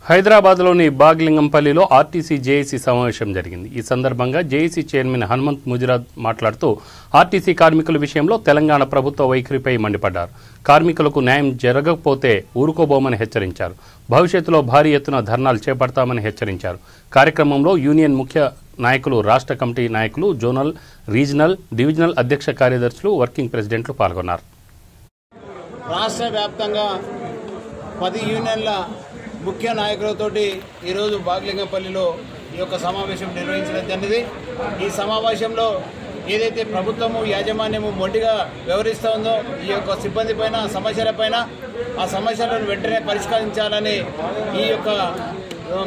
హైదరాబాద్లోని బాగ్లింగంపల్లిలో RTC JAC సమావేశం జరిగింది. ఈ సందర్భంగా జేఏసీ చైర్మన్ హనుమంత్ ముజిరాద్ మాట్లాడుతూ ఆర్టీసీ కార్మికుల విషయంలో తెలంగాణ ప్రభుత్వ వైఖరిపై మండిపడ్డారు. కార్మికులకు న్యాయం జరగకపోతే ఊరుకోబోమని హెచ్చరించారు. భవిష్యత్తులో భారీ ఎత్తున ధర్నాలు చేపడతామని హెచ్చరించారు. కార్యక్రమంలో యూనియన్ ముఖ్య నాయకులు, రాష్ట్ర కమిటీ నాయకులు, జోనల్, రీజనల్, డివిజనల్ అధ్యక్ష కార్యదర్శులు, వర్కింగ్ ప్రెసిడెంట్లు పాల్గొన్నారు. రాష్ట్ర వ్యాప్తంగా 10 యూనియన్ల ముఖ్య నాయకులతోటి ఈరోజు బాగ్లింగంపల్లిలో ఈ యొక్క సమావేశం నిర్వహించడం జరిగింది. ఈ సమావేశంలో ఏదైతే ప్రభుత్వము యాజమాన్యము మొండిగా వ్యవహరిస్తూ ఉందో ఈ యొక్క సిబ్బంది పైన, సమస్యల పైన, ఆ సమస్యలను వెంటనే పరిష్కరించాలని ఈ యొక్క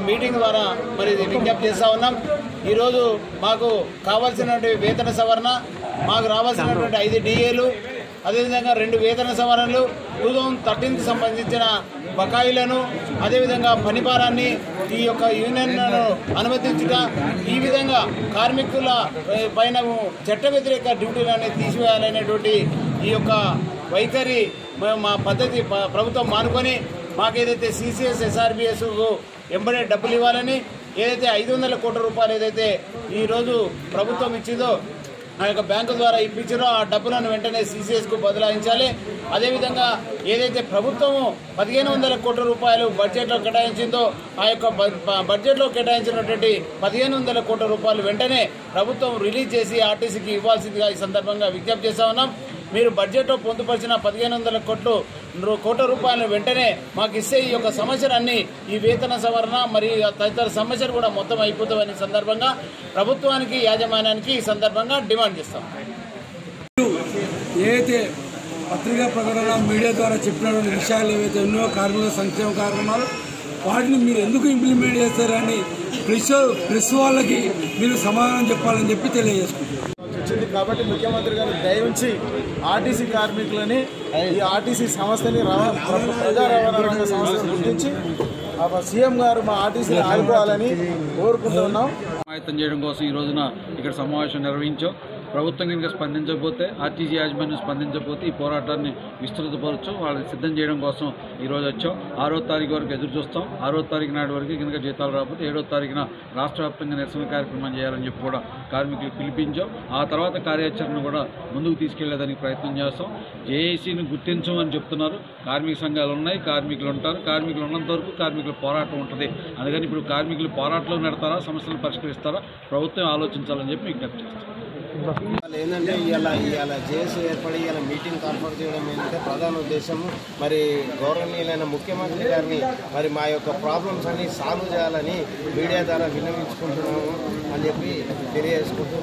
మీటింగ్ ద్వారా మరి విజ్ఞప్తి చేస్తూ ఉన్నాం. ఈరోజు మాకు కావాల్సినటువంటి వేతన సవరణ, మాకు రావాల్సినటువంటి 5 DAలు, అదేవిధంగా 2 వేతన సవరణలు, 2013కి సంబంధించిన బకాయిలను, అదేవిధంగా పనిభారాన్ని ఈ యొక్క యూనియన్లను అనుమతించుట, ఈ విధంగా కార్మికుల పైన చట్ట వ్యతిరేక డ్యూటీలని తీసివేయాలనేటువంటి ఈ యొక్క వైఖరి మా పద్ధతి ప్రభుత్వం మానుకొని మాకేదైతే CCS, SRBSకు ఎంబడే డబ్బులు ఇవ్వాలని, ఏదైతే 500 కోట్ల రూపాయలు ఏదైతే ఈరోజు ప్రభుత్వం ఇచ్చిందో ఆ యొక్క బ్యాంకు ద్వారా ఇప్పించారో ఆ డబ్బులను వెంటనే CCSకు బదలాయించాలి. అదేవిధంగా ఏదైతే ప్రభుత్వము 1500 కోట్ల రూపాయలు బడ్జెట్లో కేటాయించిందో ఆ యొక్క బడ్జెట్లో కేటాయించినటువంటి 1500 కోట్ల రూపాయలు వెంటనే ప్రభుత్వం రిలీజ్ చేసి ఆర్టీసీకి ఇవ్వాల్సిందిగా ఈ సందర్భంగా విజ్ఞప్తి చేస్తూ ఉన్నాం. మీరు బడ్జెట్లో పొందుపరిచిన 1500 కోట్ల రూపాయలను వెంటనే మాకు ఇస్తే ఈ యొక్క సమస్యలన్నీ, ఈ వేతన సవరణ మరియు తదితర సమస్యలు కూడా మొత్తం అయిపోతామని సందర్భంగా ప్రభుత్వానికి, యాజమాన్యానికి ఈ సందర్భంగా డిమాండ్ చేస్తాం. ఏదైతే పత్రికా ప్రకటన, మీడియా ద్వారా చెప్పినటువంటి విషయాలు ఏవైతే ఉన్నాయో కార్మికుల సంక్షేమ కార్యక్రమాలు, వాటిని మీరు ఎందుకు ఇంప్లిమెంట్ చేస్తారని ప్రెస్ వాళ్ళకి మీరు సమాధానం చెప్పాలని చెప్పి తెలియజేసుకుంటున్నారు. కాబట్టి ముఖ్యమంత్రి గారు దయవుంచి ఆర్టీసీ కార్మికులని, ఈ ఆర్టీసీ సంస్థని ప్రజా రవాణా రంగ సంస్థను గుర్తించి సీఎం గారు మా ఆర్టీసీని ఆదుకోవాలని కోరుకుంటున్నాం. సమాయత్తం చేయడం కోసం ఈ రోజున ఇక్కడ సమావేశం నిర్వహించాం. ప్రభుత్వం కనుక స్పందించకపోతే, ఆర్టీసీ యాజమాన్యం స్పందించకపోతే ఈ పోరాటాన్ని విస్తృతపరచు వాళ్ళని సిద్ధం చేయడం కోసం ఈరోజు వచ్చాం. 6వ తారీఖు వరకు ఎదురు చూస్తాం. 6వ తారీఖు నాటి వరకు కనుక జీతాలు రాకపోతే 7వ తారీఖున రాష్ట్ర వ్యాప్తంగా నిరసన కార్యక్రమం చేయాలని చెప్పి కూడా కార్మికులు పిలిపించాం. ఆ తర్వాత కార్యాచరణ కూడా ముందుకు తీసుకెళ్లేదానికి ప్రయత్నం చేస్తాం. జేఏసీని గుర్తించమని చెప్తున్నారు. కార్మిక సంఘాలు ఉన్నాయి, కార్మికులు ఉంటారు. కార్మికులు ఉన్నంత వరకు కార్మికుల పోరాటం ఉంటుంది. అందుకని ఇప్పుడు కార్మికులు పోరాటంలో నడతారా, సమస్యలను పరిష్కరిస్తారా, ప్రభుత్వం ఆలోచించాలని చెప్పి విజ్ఞప్తి చేస్తాం. ఏంటంటే ఇవాళ జేఏసీ ఏర్పడి ఇలా మీటింగ్ కాన్ఫరెన్స్ చేయడం ఏంటంటే ప్రధాన ఉద్దేశము మరి గౌరవనీయులైన ముఖ్యమంత్రి గారిని మరి మా యొక్క ప్రాబ్లమ్స్ అన్ని సాల్వ్ చేయాలని మీడియా ద్వారా విన్నవించుకుంటున్నాము అని చెప్పి తెలియజేసుకుంటూ